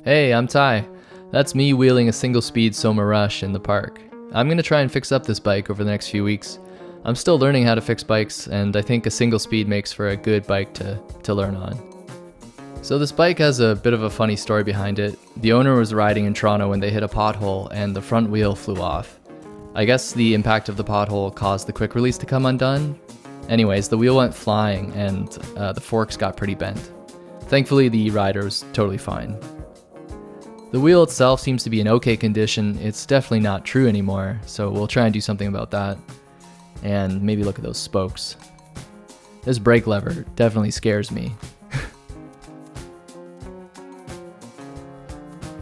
Hey, I'm Ty. That's me wheeling a single-speed Soma Rush in the park. I'm going to try and fix up this bike over the next few weeks. I'm still learning how to fix bikes, and I think a single speed makes for a good bike to learn on. So this bike has a bit of a funny story behind it. The owner was riding in Toronto when they hit a pothole and the front wheel flew off. I guess the impact of the pothole caused the quick release to come undone. Anyways, the wheel went flying and the forks got pretty bent. Thankfully, the rider was totally fine. The wheel itself seems to be in okay condition. It's definitely not true anymore, so we'll try and do something about that. And maybe look at those spokes. This brake lever definitely scares me.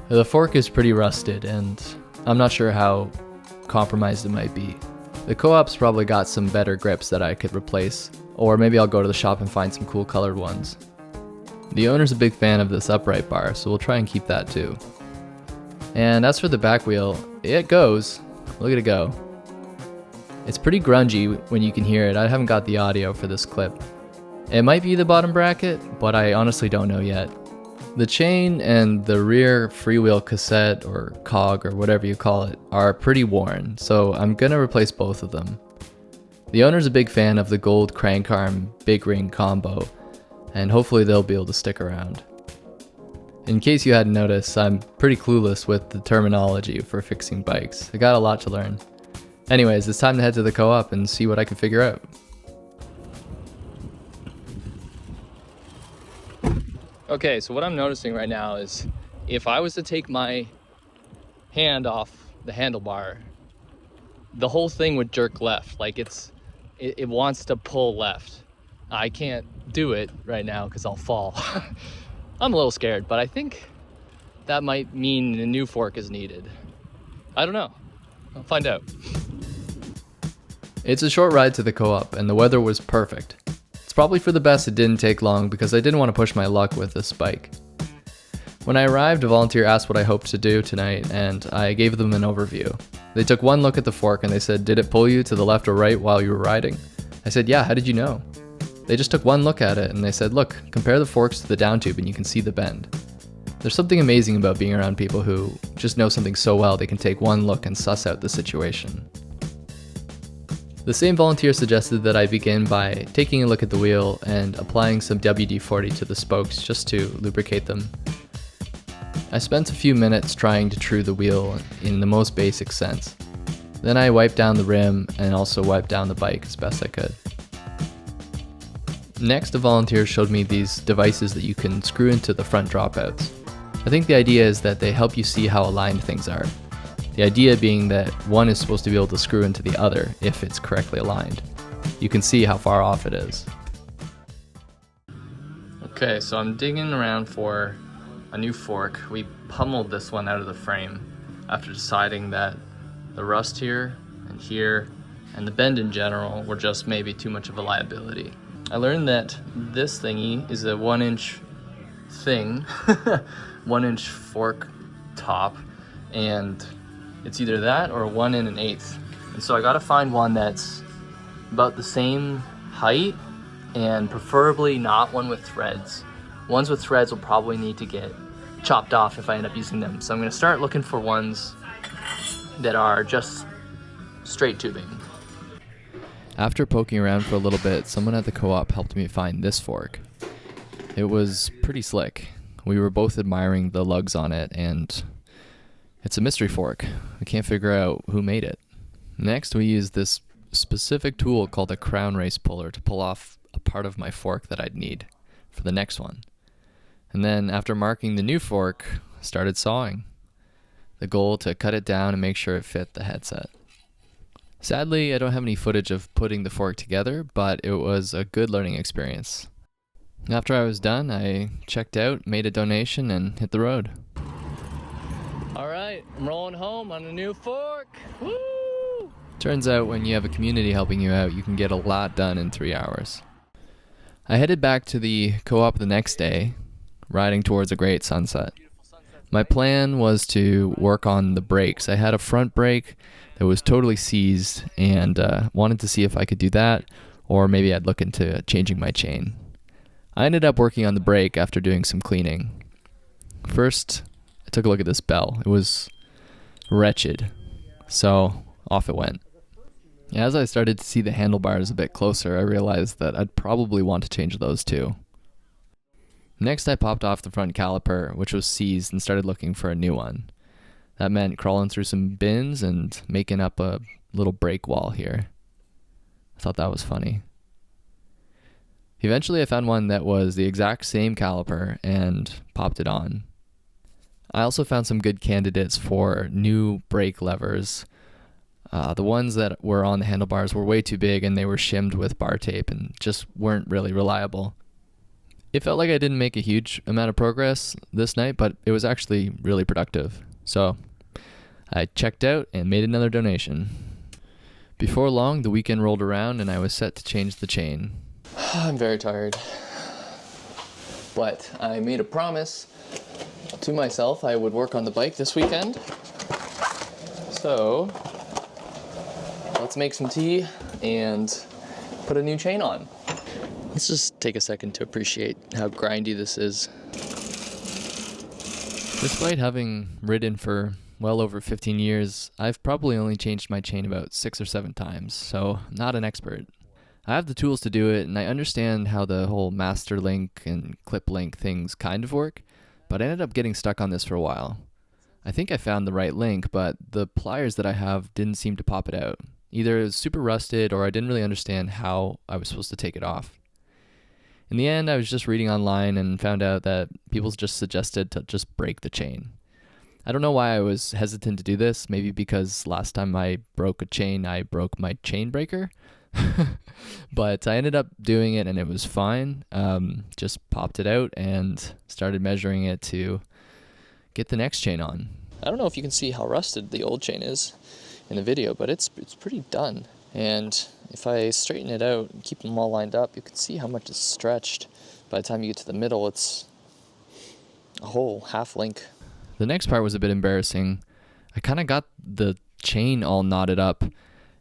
The fork is pretty rusted, and I'm not sure how compromised it might be. The co-op's probably got some better grips that I could replace, or maybe I'll go to the shop and find some cool colored ones. The owner's a big fan of this upright bar, so we'll try and keep that too. And as for the back wheel, it goes. Look at it go. It's pretty grungy when you can hear it. I haven't got the audio for this clip. It might be the bottom bracket, but I honestly don't know yet. The chain and the rear freewheel cassette or cog or whatever you call it are pretty worn, so I'm gonna replace both of them. The owner's a big fan of the gold crank arm big ring combo, and hopefully they'll be able to stick around. In case you hadn't noticed, I'm pretty clueless with the terminology for fixing bikes. I got a lot to learn. Anyways, it's time to head to the co-op and see what I can figure out. Okay, so what I'm noticing right now is if I was to take my hand off the handlebar, the whole thing would jerk left. Like it wants to pull left. I can't do it right now because I'll fall. I'm a little scared, but I think that might mean a new fork is needed. I don't know. I'll find out. It's a short ride to the co-op, and the weather was perfect. It's probably for the best it didn't take long because I didn't want to push my luck with this bike. When I arrived, a volunteer asked what I hoped to do tonight, and I gave them an overview. They took one look at the fork and they said, "Did it pull you to the left or right while you were riding?" I said, "Yeah, how did you know?" They just took one look at it and they said, "Look, compare the forks to the down tube and you can see the bend." There's something amazing about being around people who just know something so well they can take one look and suss out the situation. The same volunteer suggested that I begin by taking a look at the wheel and applying some WD-40 to the spokes just to lubricate them. I spent a few minutes trying to true the wheel in the most basic sense. Then I wiped down the rim and also wiped down the bike as best I could. Next, a volunteer showed me these devices that you can screw into the front dropouts. I think the idea is that they help you see how aligned things are. The idea being that one is supposed to be able to screw into the other if it's correctly aligned. You can see how far off it is. Okay, so I'm digging around for a new fork. We pummeled this one out of the frame after deciding that the rust here and the bend in general were just maybe too much of a liability. I learned that this thingy is a 1-inch thing, 1-inch fork top, and it's either that or 1 1/8. And so I gotta find one that's about the same height and preferably not one with threads. Ones with threads will probably need to get chopped off if I end up using them. So I'm gonna start looking for ones that are just straight tubing. After poking around for a little bit, someone at the co-op helped me find this fork. It was pretty slick. We were both admiring the lugs on it, and it's a mystery fork. We can't figure out who made it. Next, we used this specific tool called a crown race puller to pull off a part of my fork that I'd need for the next one. And then after marking the new fork, I started sawing. The goal to cut it down and make sure it fit the headset. Sadly, I don't have any footage of putting the fork together, but it was a good learning experience. After I was done, I checked out, made a donation, and hit the road. Alright, I'm rolling home on a new fork! Woo! Turns out when you have a community helping you out, you can get a lot done in 3 hours. I headed back to the co-op the next day, riding towards a great sunset. My plan was to work on the brakes. I had a front brake that was totally seized and wanted to see if I could do that, or maybe I'd look into changing my chain. I ended up working on the brake after doing some cleaning. First, took a look at this bell. It was wretched. So off it went. As I started to see the handlebars a bit closer, I realized that I'd probably want to change those too. Next, I popped off the front caliper, which was seized, and started looking for a new one. That meant crawling through some bins and making up a little brake wall here. I thought that was funny. Eventually, I found one that was the exact same caliper and popped it on. I also found some good candidates for new brake levers. The ones that were on the handlebars were way too big and they were shimmed with bar tape and just weren't really reliable. It felt like I didn't make a huge amount of progress this night, but it was actually really productive. So I checked out and made another donation. Before long, the weekend rolled around and I was set to change the chain. I'm very tired, but I made a promise to myself I would work on the bike this weekend. So let's make some tea and put a new chain on. Let's just take a second to appreciate how grindy this is. Despite having ridden for well over 15 years, I've probably only changed my chain about 6 or 7 times, so I'm not an expert. I have the tools to do it, and I understand how the whole master link and clip link things kind of work, but I ended up getting stuck on this for a while. I think I found the right link, but the pliers that I have didn't seem to pop it out. Either it was super rusted or I didn't really understand how I was supposed to take it off. In the end, I was just reading online and found out that people just suggested to just break the chain. I don't know why I was hesitant to do this, maybe because last time I broke a chain, I broke my chain breaker. But I ended up doing it and it was fine. Just popped it out and started measuring it to get the next chain on. I don't know if you can see how rusted the old chain is in the video, but it's pretty done. And if I straighten it out and keep them all lined up, you can see how much is stretched. By the time you get to the middle, it's a whole half link. The next part was a bit embarrassing. I kind of got the chain all knotted up,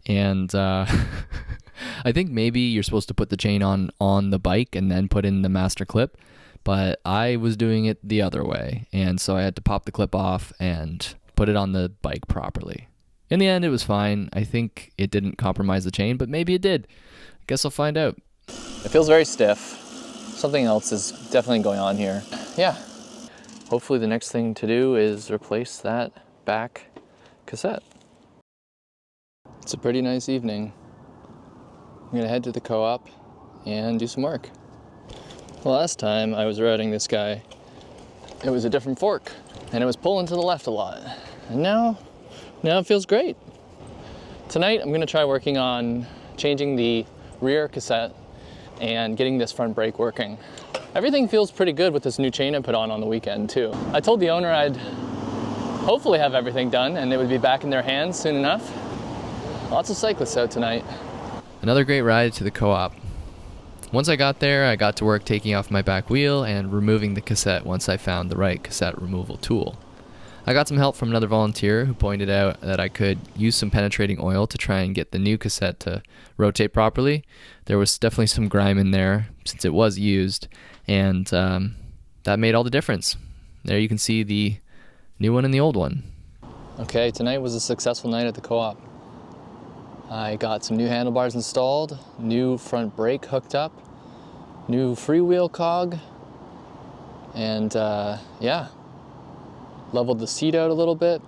and I think maybe you're supposed to put the chain on the bike and then put in the master clip, but I was doing it the other way, and so I had to pop the clip off and put it on the bike properly. In the end, it was fine. I think it didn't compromise the chain, but maybe it did. I guess I'll find out. It feels very stiff. Something else is definitely going on here. Yeah. Hopefully the next thing to do is replace that back cassette. It's a pretty nice evening. I'm gonna head to the co-op and do some work. The last time I was riding this guy, it was a different fork and it was pulling to the left a lot. And now it feels great. Tonight I'm gonna try working on changing the rear cassette and getting this front brake working. Everything feels pretty good with this new chain I put on the weekend too. I told the owner I'd hopefully have everything done and it would be back in their hands soon enough. Lots of cyclists out tonight. Another great ride to the co-op. Once I got there, I got to work taking off my back wheel and removing the cassette once I found the right cassette removal tool. I got some help from another volunteer who pointed out that I could use some penetrating oil to try and get the new cassette to rotate properly. There was definitely some grime in there since it was used, and that made all the difference. There you can see the new one and the old one. Okay, tonight was a successful night at the co-op. I got some new handlebars installed, new front brake hooked up, new freewheel cog, and yeah. Leveled the seat out a little bit.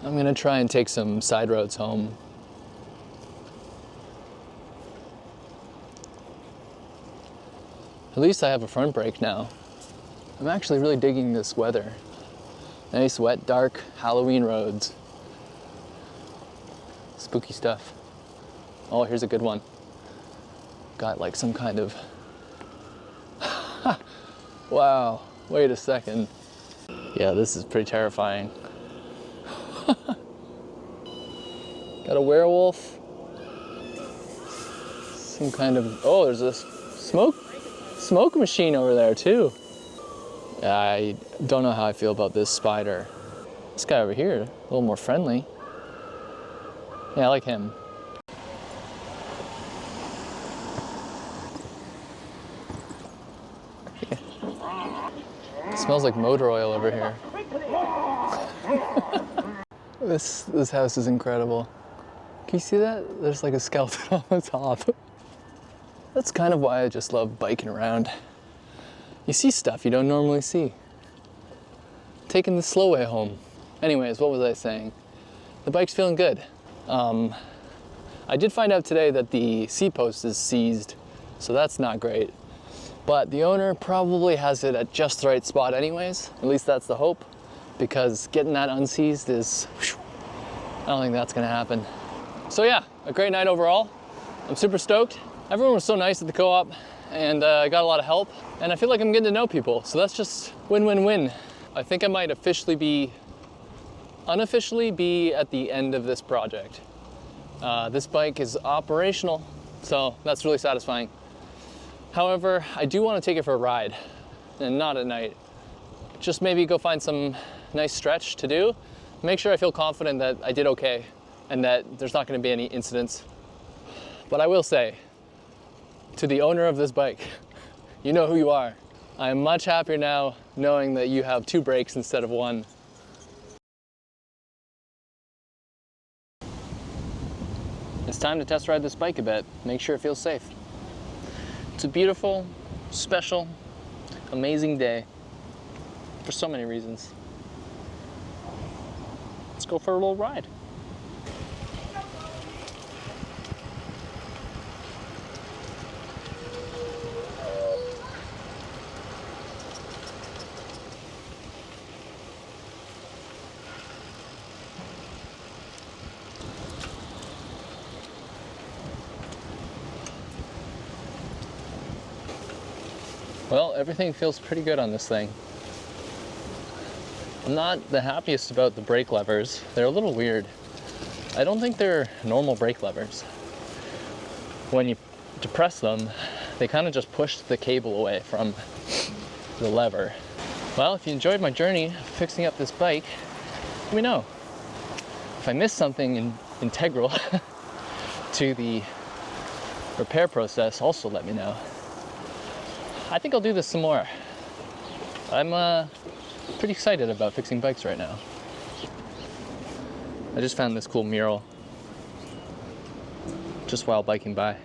I'm gonna try and take some side roads home. At least I have a front brake now. I'm actually really digging this weather. Nice, wet, dark Halloween roads. Spooky stuff. Oh, here's a good one. Got like some kind of... Wow. Wait a second. Yeah, this is pretty terrifying. Got a werewolf. Some kind of, oh, there's a smoke machine over there too. I don't know how I feel about this spider. This guy over here, a little more friendly. Yeah, I like him. Smells like motor oil over here. This house is incredible. Can you see that? There's like a skeleton on the top. That's kind of why I just love biking around. You see stuff you don't normally see. Taking the slow way home. Anyways, what was I saying? The bike's feeling good. I did find out today that the seat post is seized, so that's not great. But the owner probably has it at just the right spot anyways. At least that's the hope, because getting that unseized is, I don't think that's gonna happen. So yeah, a great night overall. I'm super stoked. Everyone was so nice at the co-op, and I got a lot of help, and I feel like I'm getting to know people, so that's just win-win-win. I think I might unofficially be at the end of this project. This bike is operational, so that's really satisfying. However, I do want to take it for a ride, and not at night. Just maybe go find some nice stretch to do, make sure I feel confident that I did okay, and that there's not going to be any incidents. But I will say, to the owner of this bike, you know who you are. I am much happier now knowing that you have 2 brakes instead of 1. It's time to test ride this bike a bit, make sure it feels safe. It's a beautiful, special, amazing day for so many reasons. Let's go for a little ride. Well, everything feels pretty good on this thing. I'm not the happiest about the brake levers. They're a little weird. I don't think they're normal brake levers. When you depress them, they kind of just push the cable away from the lever. Well, if you enjoyed my journey fixing up this bike, let me know. If I missed something integral to the repair process, also let me know. I think I'll do this some more. I'm pretty excited about fixing bikes right now. I just found this cool mural just while biking by.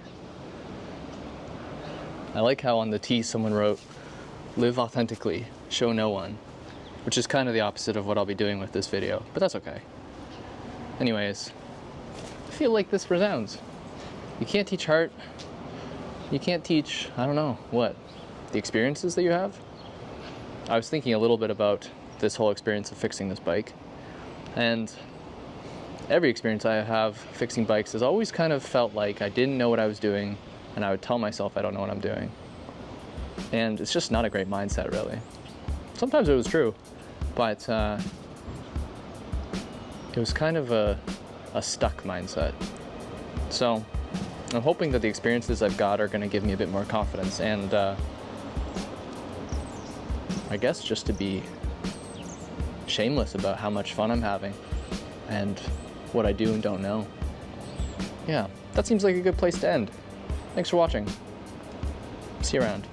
I like how on the T someone wrote, "Live authentically, show no one," which is kind of the opposite of what I'll be doing with this video, but that's okay. Anyways, I feel like this resounds. You can't teach heart. You can't teach, I don't know, what? The experiences that you have? I was thinking a little bit about this whole experience of fixing this bike, and every experience I have fixing bikes has always kind of felt like I didn't know what I was doing, and I would tell myself I don't know what I'm doing. And it's just not a great mindset, really. Sometimes it was true, but it was kind of a stuck mindset. So I'm hoping that the experiences I've got are going to give me a bit more confidence, and I guess just to be shameless about how much fun I'm having and what I do and don't know. Yeah, that seems like a good place to end. Thanks for watching. See you around.